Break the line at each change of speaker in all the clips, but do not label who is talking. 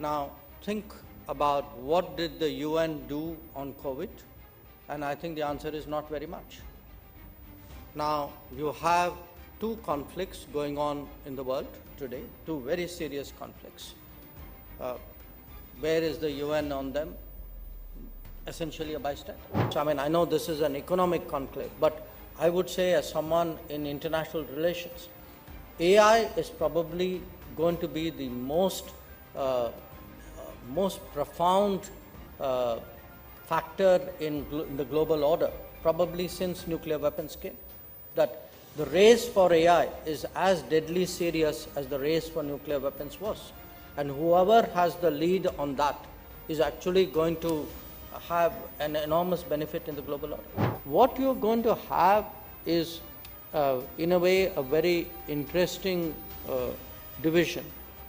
Now think about what did the UN do on COVID, and I think the answer is not very much. Now you have two conflicts going on in the world today, two very serious conflicts. Where is the UN on them? Essentially a bystander. So, I know this is an economic conclave, but I would say, as someone in international relations, AI is probably going to be the most profound factor in the global order, probably since nuclear weapons came. That the race for AI is as deadly serious as the race for nuclear weapons was. And whoever has the lead on that is actually going to have an enormous benefit in the global order. What you're going to have is, in a way, a very interesting division.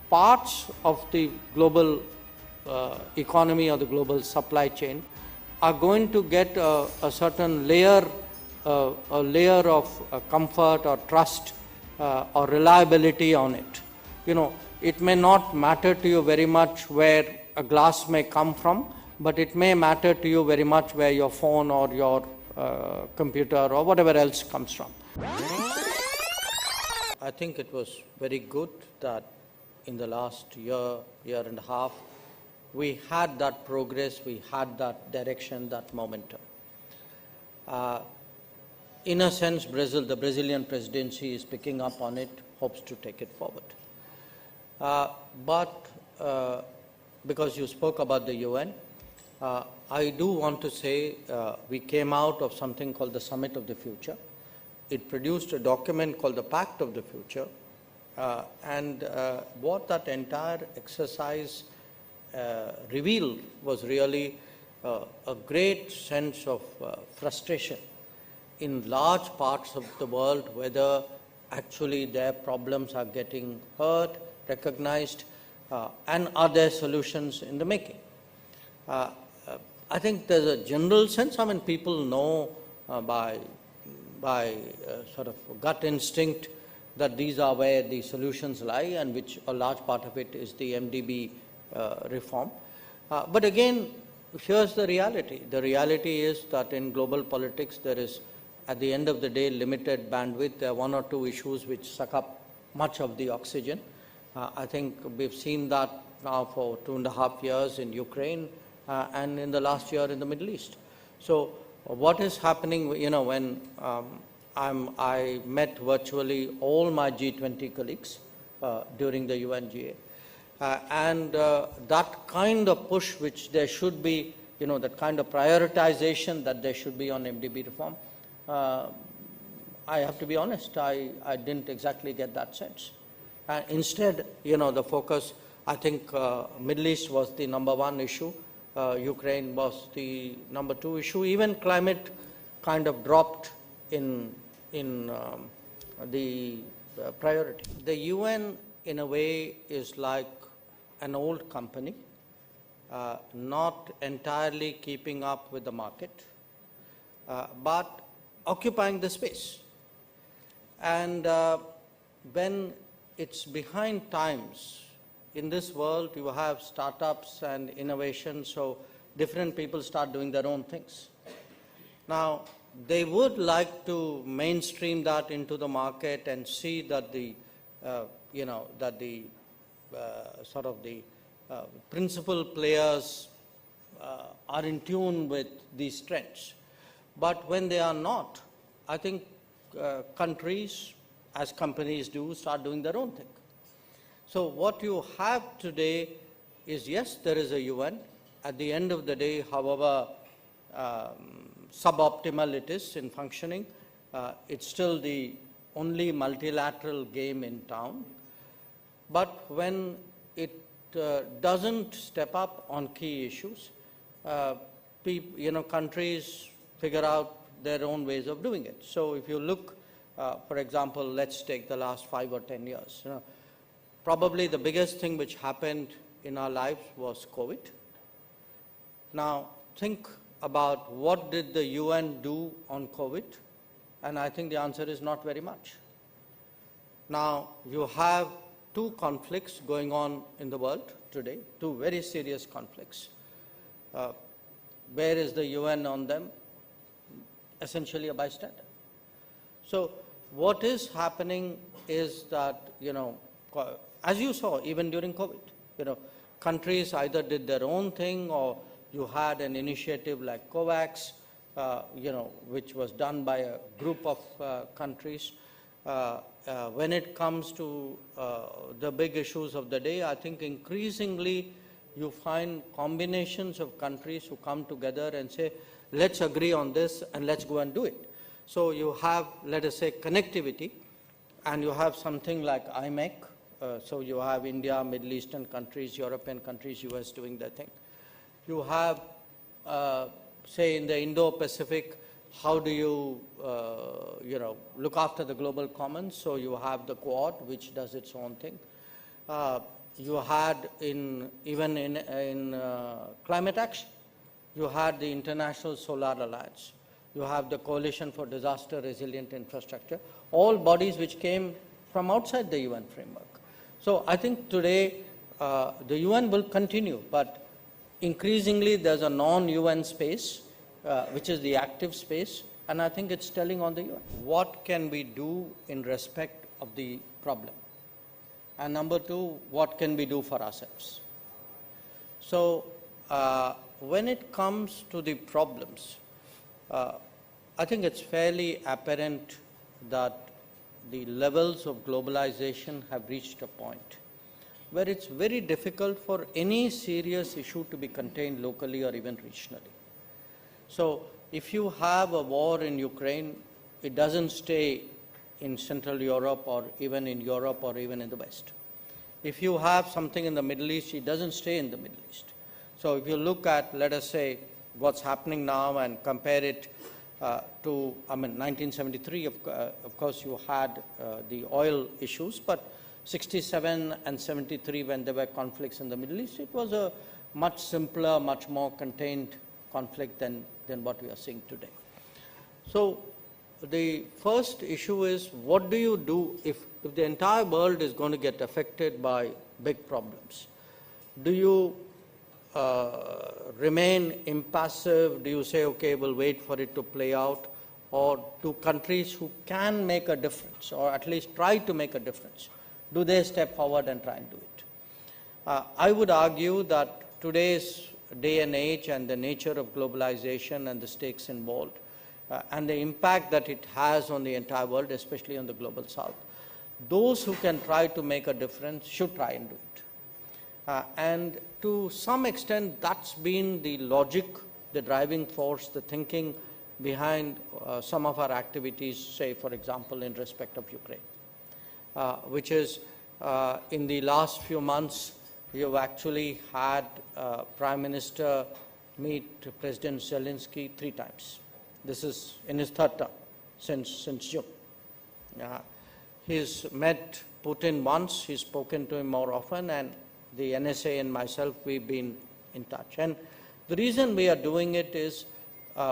Parts of the global economy or the global supply chain are going to get a certain layer of comfort or trust or reliability on it. It may not matter to you very much where a glass may come from, but it may matter to you very much where your phone or your computer or whatever else comes from. I think it was very good that in the last year and a half, we had that progress, we had that direction, that momentum. In a sense, the Brazilian presidency is picking up on it, hopes to take it forward. But because you spoke about the UN, I do want to say we came out of something called the Summit of the Future. It produced a document called the Pact of the Future, and what that entire exercise revealed was really a great sense of frustration in large parts of the world, whether actually their problems are getting heard, recognized, and are there solutions in the making. I think there's a general sense, people know by sort of gut instinct that these are where the solutions lie, and which a large part of it is the MDB reform. But again, here's the reality. The reality is that in global politics there is, at the end of the day, limited bandwidth. There are one or two issues which suck up much of the oxygen. I think we've seen that now for 2.5 years in Ukraine and in the last year in the Middle East. So what is happening, when I met virtually all my G20 colleagues during the UNGA, and that kind of push which there should be, that kind of prioritization that there should be on MDB reform, I have to be honest, I didn't exactly get that sense. Instead, the focus, I think Middle East was the number one issue, Ukraine was the number two issue, even climate kind of dropped in the priority. The UN, in a way, is like an old company, not entirely keeping up with the market, but occupying the space. And when it's behind times, in this world you have startups and innovation, so different people start doing their own things. Now, they would like to mainstream that into the market and see that the principal players are in tune with these trends. But when they are not, I think countries, as companies do, start doing their own thing. So what you have today is, yes, there is a UN. At the end of the day, however suboptimal it is in functioning, it's still the only multilateral game in town. But when it doesn't step up on key issues, countries figure out their own ways of doing it. So if you look, for example, let's take the last 5 or 10 years. Probably the biggest thing which happened in our lives was COVID. Now think about what did the UN do on COVID, and I think the answer is not very much. Now you have two conflicts going on in the world today, two very serious conflicts. Where is the UN on them? Essentially a bystander. So what is happening is that, as you saw even during COVID, countries either did their own thing, or you had an initiative like COVAX, which was done by a group of countries. When it comes to the big issues of the day, I think increasingly you find combinations of countries who come together and say, let's agree on this and let's go and do it. So you have, let us say, connectivity, and you have something like IMEC. So you have India, Middle Eastern countries, European countries, US doing their thing. You have, say, in the Indo-Pacific, how do you, look after the global commons? So you have the Quad, which does its own thing. You had even in climate action, you had the International Solar Alliance. You have the Coalition for Disaster Resilient Infrastructure, all bodies which came from outside the UN framework. So I think today the UN will continue, but increasingly there's a non-UN space, which is the active space, and I think it's telling on the UN. What can we do in respect of the problem? And number two, what can we do for ourselves? So when it comes to the problems, I think it's fairly apparent that the levels of globalization have reached a point where it's very difficult for any serious issue to be contained locally or even regionally. So if you have a war in Ukraine, it doesn't stay in Central Europe or even in Europe or even in the West. If you have something in the Middle East, it doesn't stay in the Middle East. So if you look at, let us say, what's happening now and compare it to, 1973, of course, you had the oil issues, but 67 and 73, when there were conflicts in the Middle East, it was a much simpler, much more contained conflict than what we are seeing today. So the first issue is, what do you do if the entire world is going to get affected by big problems? Do you remain impassive? Do you say, okay, we'll wait for it to play out? Or do countries who can make a difference, or at least try to make a difference, do they step forward and try and do it? I would argue that today's day and age and the nature of globalization and the stakes involved, and the impact that it has on the entire world, especially on the global south, those who can try to make a difference should try and do it. And to some extent, that's been the logic, the driving force, the thinking behind some of our activities, say, for example, in respect of Ukraine, which is in the last few months, you've actually had Prime Minister meet President Zelensky 3 times. This is in his 3rd term since June. He's met Putin once, he's spoken to him more often, and the NSA and myself, we've been in touch. And the reason we are doing it is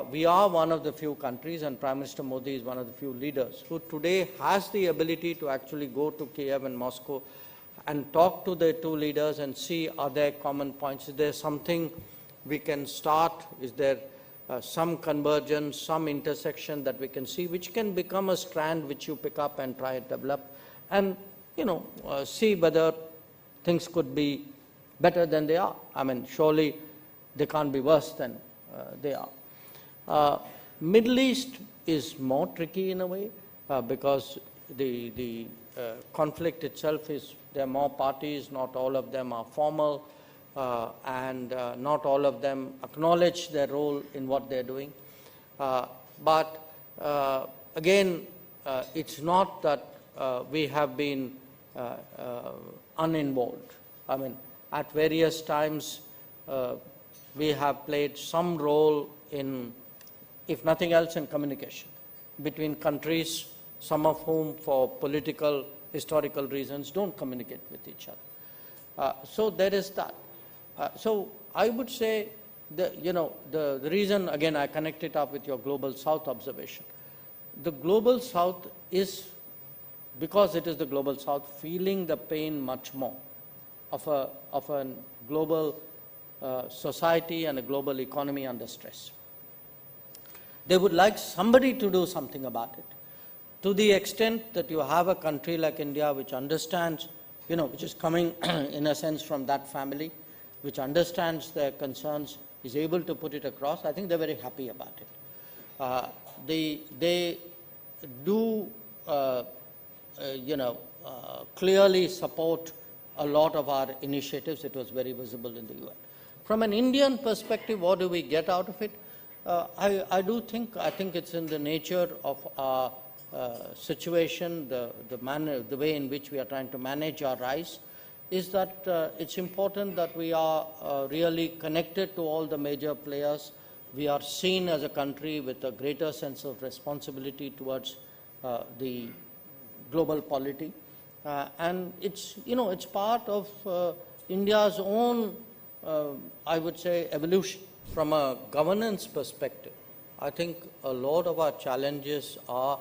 we are one of the few countries, and Prime Minister Modi is one of the few leaders who today has the ability to actually go to Kiev and Moscow and talk to the two leaders and see, are there common points? Is there something we can start? Is there some convergence, some intersection that we can see, which can become a strand which you pick up and try and develop, and see whether things could be better than they are. Surely they can't be worse than they are. Middle East is more tricky in a way because the conflict itself is, there are more parties, not all of them are formal, and not all of them acknowledge their role in what they're doing. But again, it's not that we have been uninvolved. At various times, we have played some role in, if nothing else, in communication between countries, some of whom for political, historical reasons don't communicate with each other. So there is that. So I would say, the reason, again, I connect it up with your Global South observation. The Global South is, because it is the Global South, feeling the pain much more of a global society and a global economy under stress. They would like somebody to do something about it. To the extent that you have a country like India which understands, which is coming in a sense from that family, which understands their concerns, is able to put it across, I think they're very happy about it. They do, clearly support a lot of our initiatives. It was very visible in the UN. From an Indian perspective, what do we get out of it? I think it's in the nature of our situation, the way in which we are trying to manage our rise, is that it's important that we are really connected to all the major players. We are seen as a country with a greater sense of responsibility towards the global polity. And it's part of India's own, I would say, evolution. From a governance perspective, I think a lot of our challenges are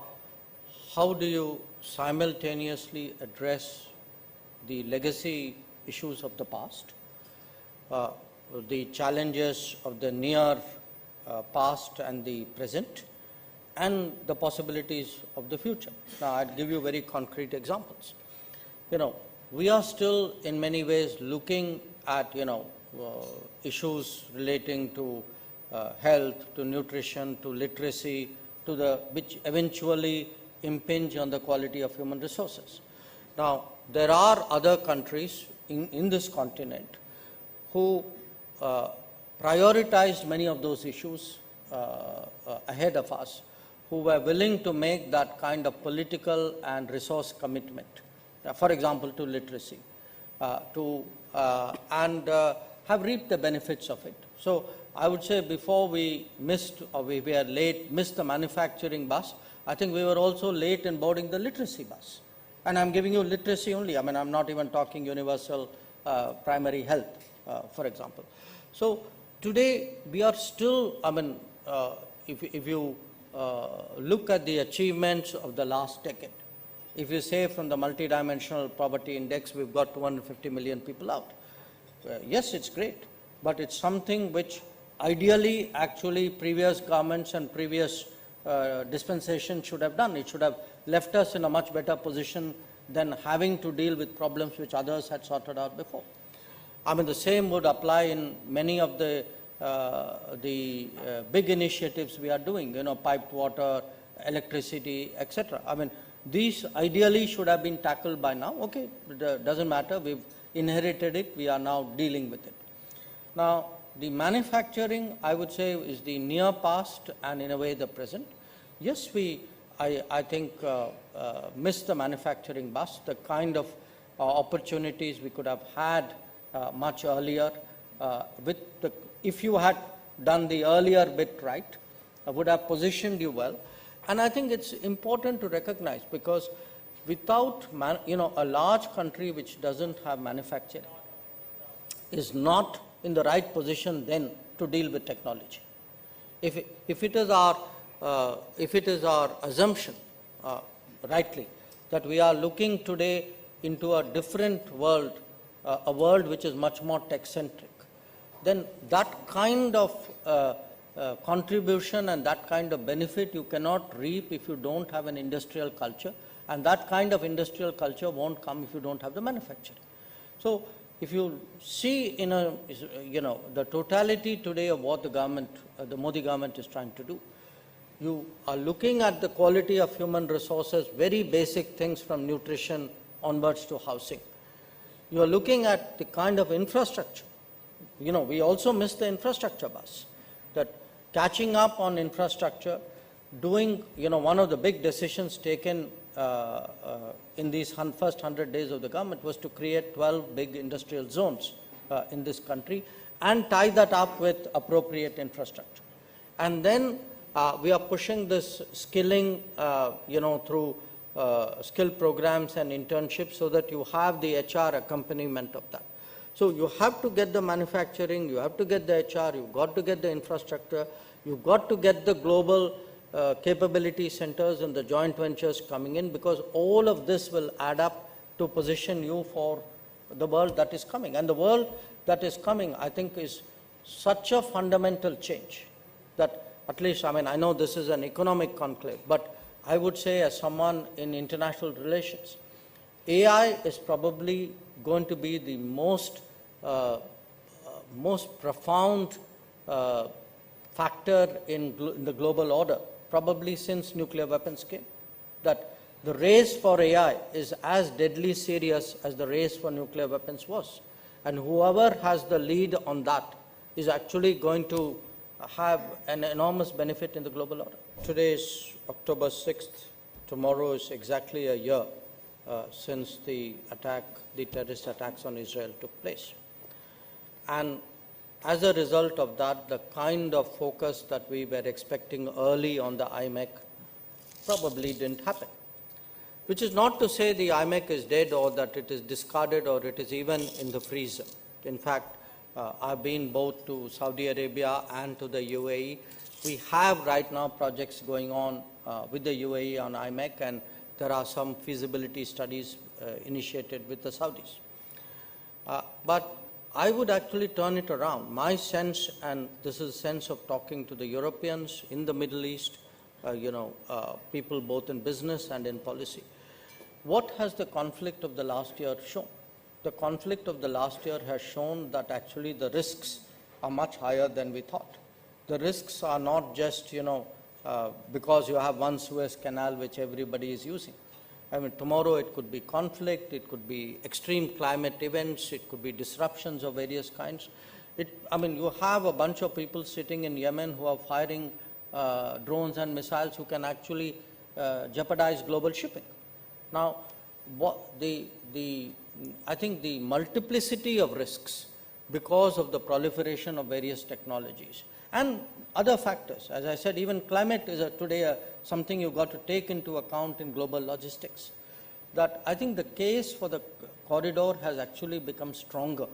how do you simultaneously address the legacy issues of the past, the challenges of the near past and the present, and the possibilities of the future. Now, I'd give you very concrete examples. We are still in many ways looking at, issues relating to health, to nutrition, to literacy, which eventually impinge on the quality of human resources. Now, there are other countries in this continent who prioritized many of those issues ahead of us, who were willing to make that kind of political and resource commitment, for example, to literacy, and have reaped the benefits of it. So I would say before we missed, or we were late, missed the manufacturing bus, I think we were also late in boarding the literacy bus. And I'm giving you literacy only. I mean, I'm not even talking universal primary health, for example. So today we are still, if you look at the achievements of the last decade, if you say from the multidimensional poverty index, we've got 250 million people out. Yes, it's great, but it's something which ideally actually previous governments and previous dispensations should have done. It should have left us in a much better position than having to deal with problems which others had sorted out before. I mean, the same would apply in many of the big initiatives we are doing, piped water, electricity, etc. I mean, these ideally should have been tackled by now. Okay, it doesn't matter. We've inherited it. We are now dealing with it. Now, the manufacturing, I would say, is the near past and in a way the present. Yes, I think, missed the manufacturing bus, the kind of opportunities we could have had much earlier. If you had done the earlier bit right, would have positioned you well. And I think it's important to recognize, because without, a large country which doesn't have manufacturing is not in the right position then to deal with technology. If it is our assumption, rightly, that we are looking today into a different world, a world which is much more tech-centric, then that kind of contribution and that kind of benefit you cannot reap if you don't have an industrial culture, and that kind of industrial culture won't come if you don't have the manufacturing. So if you see the totality today of what the government, the Modi government is trying to do, you are looking at the quality of human resources, very basic things from nutrition onwards to housing. You are looking at the kind of infrastructure. We also missed the infrastructure bus. That catching up on infrastructure, doing, one of the big decisions taken in these first 100 days of the government was to create 12 big industrial zones in this country and tie that up with appropriate infrastructure. And then we are pushing this skilling, through skill programs and internships so that you have the HR accompaniment of that. So you have to get the manufacturing, you have to get the HR, you've got to get the infrastructure, you've got to get the global capability centers and the joint ventures coming in, because all of this will add up to position you for the world that is coming. And the world that is coming, I think, is such a fundamental change that, at least, I mean, I know this is an economic conclave, but I would say, as someone in international relations, AI is probably going to be the most profound factor in the global order, probably since nuclear weapons came. That the race for AI is as deadly serious as the race for nuclear weapons was. And whoever has the lead on that is actually going to have an enormous benefit in the global order. Today is October 6th. Tomorrow is exactly a year since the terrorist attacks on Israel took place. And as a result of that, the kind of focus that we were expecting early on the IMEC probably didn't happen. Which is not to say the IMEC is dead or that it is discarded or it is even in the freezer. In fact, I've been both to Saudi Arabia and to the UAE. We have right now projects going on with the UAE on IMEC, and there are some feasibility studies initiated with the Saudis. But I would actually turn it around. My sense, and this is a sense of talking to the Europeans in the Middle East, people both in business and in policy. What has the conflict of the last year shown? The conflict of the last year has shown that actually the risks are much higher than we thought. The risks are not just, because you have one Suez Canal which everybody is using. I mean, tomorrow it could be conflict, it could be extreme climate events, it could be disruptions of various kinds. You have a bunch of people sitting in Yemen who are firing drones and missiles who can actually jeopardize global shipping. Now, I think the multiplicity of risks because of the proliferation of various technologies and other factors. As I said, even climate is today something you've got to take into account in global logistics. That I think the case for the corridor has actually become stronger,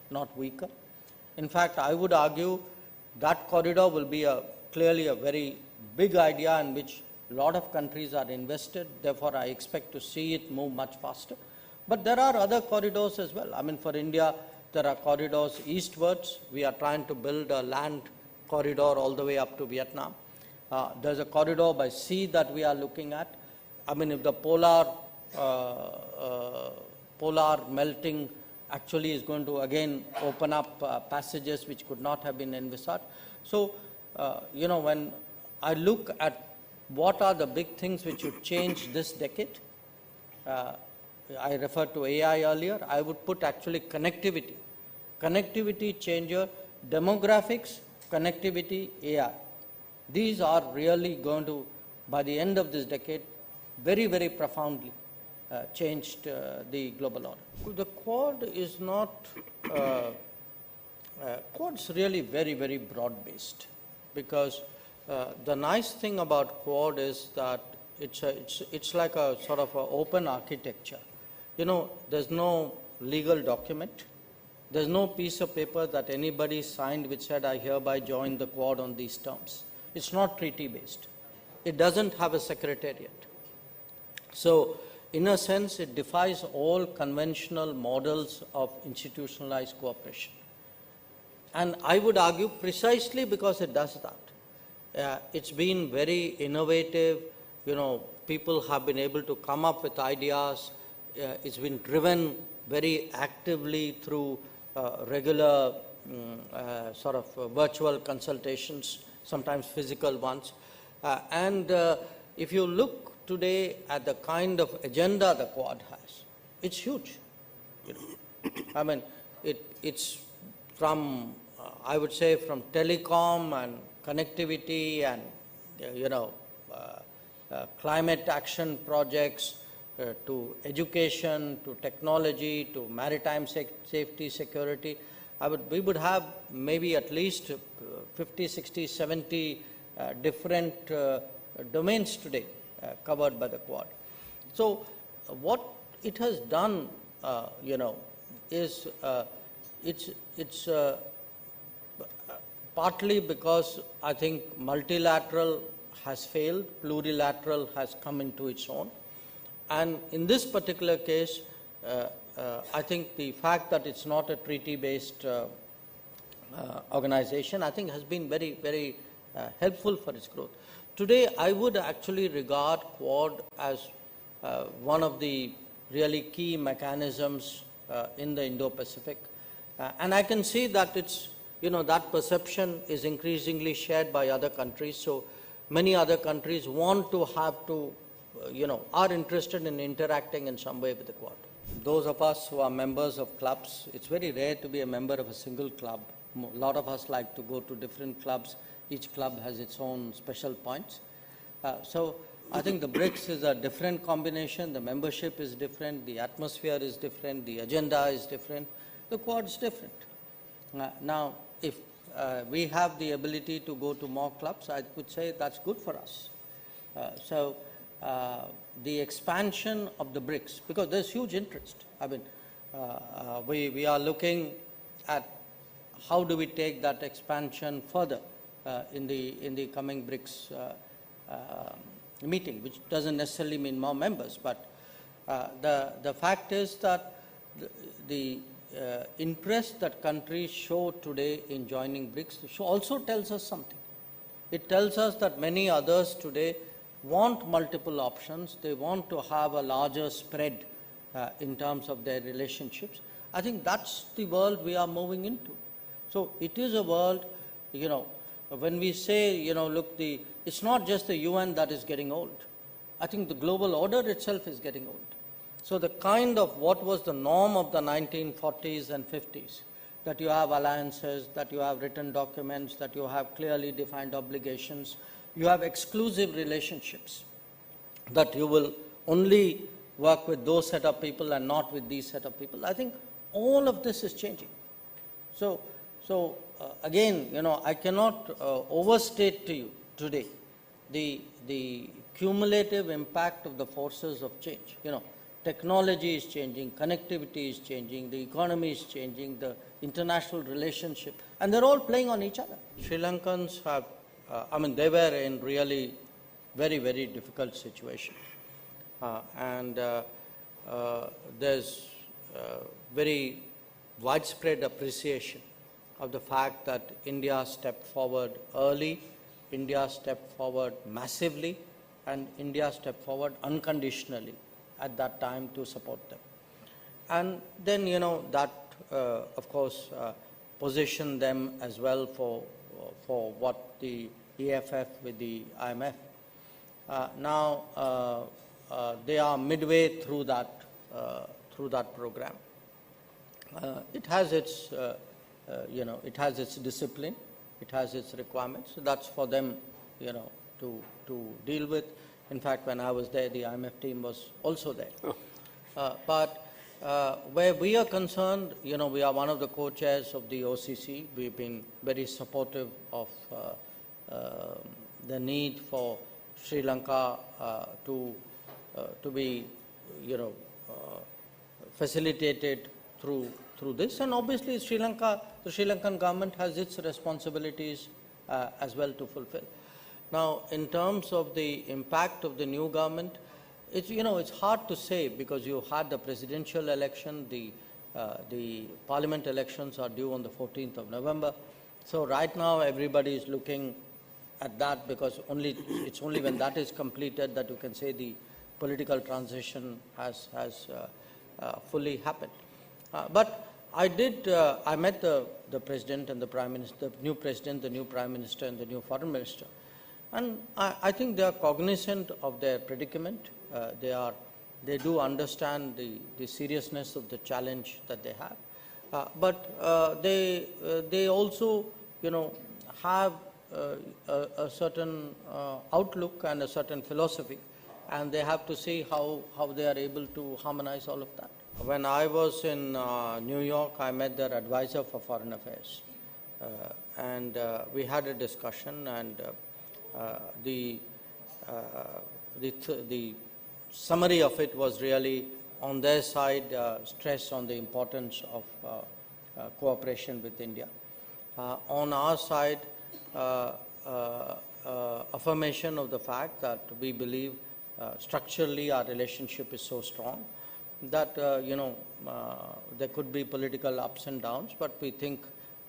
not weaker. In fact, I would argue that corridor will be clearly a very big idea in which a lot of countries are invested. Therefore, I expect to see it move much faster. But there are other corridors as well. I mean, for India, there are corridors eastwards. We are trying to build a land corridor all the way up to Vietnam. There's a corridor by sea that we are looking at. I mean, if the polar melting actually is going to again open up passages which could not have been envisaged. So, when I look at what are the big things which would change this decade, I referred to AI earlier, I would put actually connectivity. Connectivity changer, demographics, connectivity, AI. These are really going to, by the end of this decade, very, very profoundly changed the global order. The Quad is not, Quad's really very, very broad-based, because the nice thing about Quad is that it's like a sort of an open architecture. There's no legal document. There's no piece of paper that anybody signed which said, I hereby join the Quad on these terms. It's not treaty-based. It doesn't have a secretariat. So, in a sense, it defies all conventional models of institutionalized cooperation. And I would argue precisely because it does that. It's been very innovative. People have been able to come up with ideas. It's been driven very actively through regular sort of virtual consultations, sometimes physical ones. And if you look today at the kind of agenda the Quad has, it's huge. I mean, it's from, I would say, from telecom and connectivity and, climate action projects, to education, to technology, to maritime safety, security. We would have maybe at least 50, 60, 70 different domains today covered by the Quad. So what it has done, is it's partly because I think multilateral has failed, plurilateral has come into its own. And in this particular case, I think the fact that it's not a treaty-based organization, I think has been very, very helpful for its growth. Today, I would actually regard Quad as one of the really key mechanisms in the Indo-Pacific. And I can see that it's, that perception is increasingly shared by other countries. So many other countries want to have to, are interested in interacting in some way with the Quad. Those of us who are members of clubs, it's very rare to be a member of a single club. A lot of us like to go to different clubs. Each club has its own special points. So I think the BRICS is a different combination. The membership is different. The atmosphere is different. The agenda is different. The Quad is different. Now, if we have the ability to go to more clubs, I would say that's good for us. The expansion of the BRICS, because there's huge interest. I mean, we are looking at how do we take that expansion further in the coming BRICS meeting, which doesn't necessarily mean more members, but the fact is that the interest that countries show today in joining BRICS also tells us something. It tells us that many others today want multiple options. They want to have a larger spread in terms of their relationships. I think that's the world we are moving into. So it is a world, when we say, look, it's not just the UN that is getting old. I think the global order itself is getting old. So the kind of what was the norm of the 1940s and 50s, that you have alliances, that you have written documents, that you have clearly defined obligations, you have exclusive relationships, that you will only work with those set of people and not with these set of people. I think all of this is changing. So again, I cannot overstate to you today the cumulative impact of the forces of change. Technology is changing, connectivity is changing, the economy is changing, the international relationship, and they're all playing on each other. Sri Lankans have, they were in really very, very difficult situation. There's very widespread appreciation of the fact that India stepped forward early, India stepped forward massively, and India stepped forward unconditionally at that time to support them. And then, that, of course, positioned them as well for what the EFF with the IMF. Now, they are midway through that program. It has its it has its discipline, it has its requirements. So that's for them, to deal with. In fact, when I was there, the IMF team was also there. But where we are concerned, we are one of the co-chairs of the OCC. We've been very supportive of the need for Sri Lanka to be, facilitated through this, and obviously the Sri Lankan government has its responsibilities as well to fulfill. Now, in terms of the impact of the new government, it's hard to say because you had the presidential election, the parliament elections are due on the 14th of November. So right now everybody is looking at that because it's only when that is completed that you can say the political transition has fully happened. But I met the president and the prime minister, the new president, the new prime minister, and the new foreign minister, and I think they are cognizant of their predicament. They do understand the seriousness of the challenge that they have, but they also have a certain outlook and a certain philosophy, and they have to see how they are able to harmonize all of that. When I was in New York, I met their advisor for foreign affairs, and we had a discussion, and the summary of it was really on their side stress on the importance of cooperation with India. On our side, affirmation of the fact that we believe structurally our relationship is so strong that, there could be political ups and downs, but we think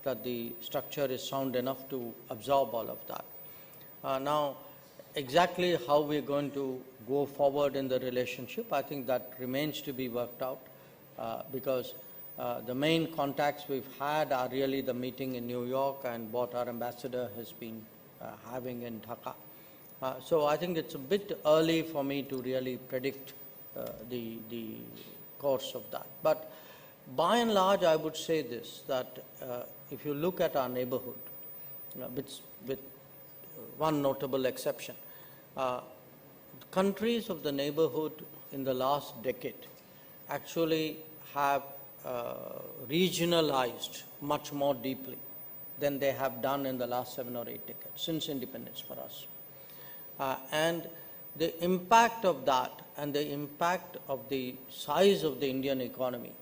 that the structure is sound enough to absorb all of that. Now, exactly how we're going to go forward in the relationship, I think that remains to be worked out, because the main contacts we've had are really the meeting in New York and what our ambassador has been having in Dhaka. So I think it's a bit early for me to really predict the course of that. But by and large, I would say this, that if you look at our neighborhood, with one notable exception, countries of the neighborhood in the last decade actually have regionalized much more deeply than they have done in the last 7 or 8 decades, since independence for us. And the impact of that and the impact of the size of the Indian economy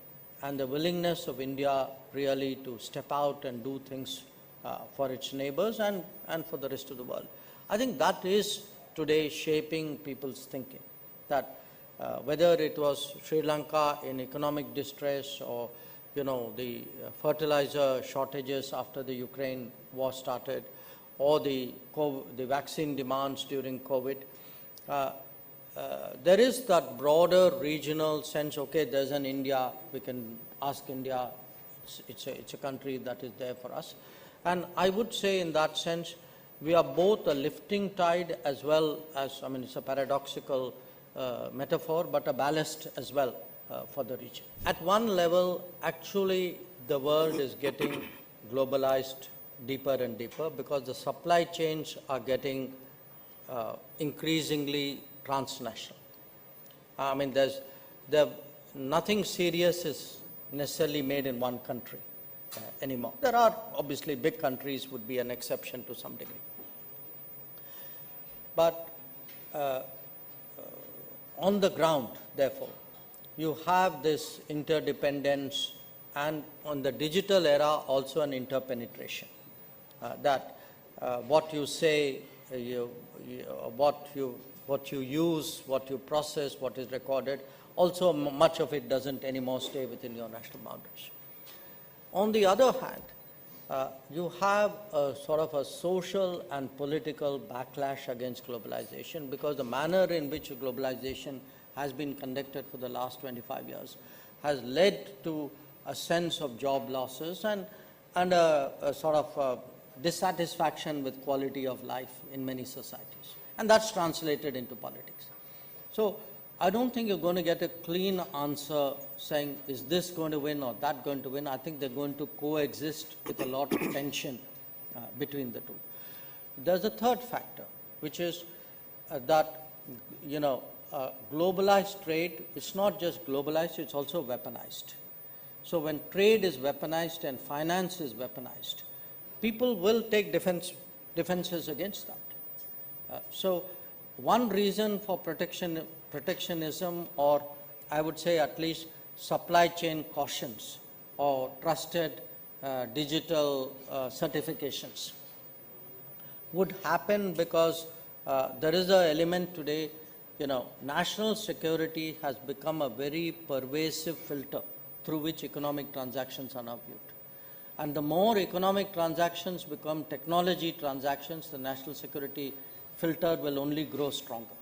and the willingness of India really to step out and do things for its neighbors and for the rest of the world. I think that is today shaping people's thinking, that whether it was Sri Lanka in economic distress or the fertilizer shortages after the Ukraine war started, or the vaccine demands during COVID, there is that broader regional sense, okay, there's an India, we can ask India, it's a country that is there for us. And I would say in that sense, we are both a lifting tide as well as, it's a paradoxical metaphor, but a ballast as well for the region. At one level, actually, the world is getting globalized deeper and deeper because the supply chains are getting increasingly transnational. There's nothing serious is necessarily made in one country anymore. There are obviously big countries would be an exception to some degree. But on the ground, therefore, you have this interdependence, and on the digital era also an interpenetration. That what you say, what you use, what you process, what is recorded, also much of it doesn't anymore stay within your national boundaries. On the other hand, you have a sort of a social and political backlash against globalization, because the manner in which globalization has been conducted for the last 25 years has led to a sense of job losses and a sort of dissatisfaction with quality of life in many societies. And that's translated into politics. So I don't think you're going to get a clean answer saying, is this going to win or that going to win? I think they're going to coexist with a lot of tension between the two. There's a third factor, which is that, globalized trade, it's not just globalized, it's also weaponized. So when trade is weaponized and finance is weaponized, people will take defenses against that. So one reason for protectionism, or I would say at least supply chain cautions or trusted digital certifications, would happen because there is an element today, national security has become a very pervasive filter through which economic transactions are now viewed. And the more economic transactions become technology transactions, the national security filter will only grow stronger.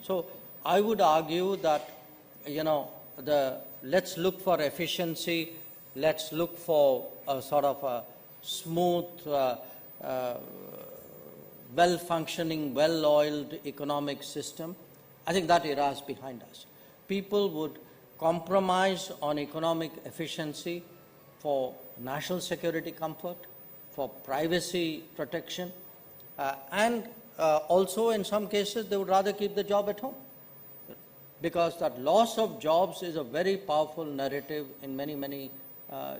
So I would argue that, let's look for efficiency, let's look for a sort of a smooth, well-functioning, well-oiled economic system. I think that era is behind us. People would compromise on economic efficiency for national security comfort, for privacy protection, and also in some cases they would rather keep the job at home, because that loss of jobs is a very powerful narrative in many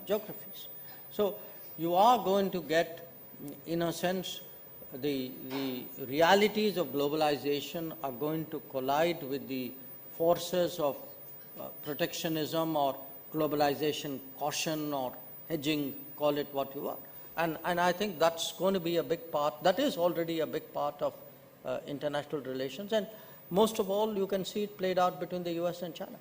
geographies. So you are going to get, in a sense, the realities of globalization are going to collide with the forces of protectionism or globalization caution or hedging, call it what you want. And I think that's going to be a big part, that is already a big part of international relations. And most of all, you can see it played out between the US and China.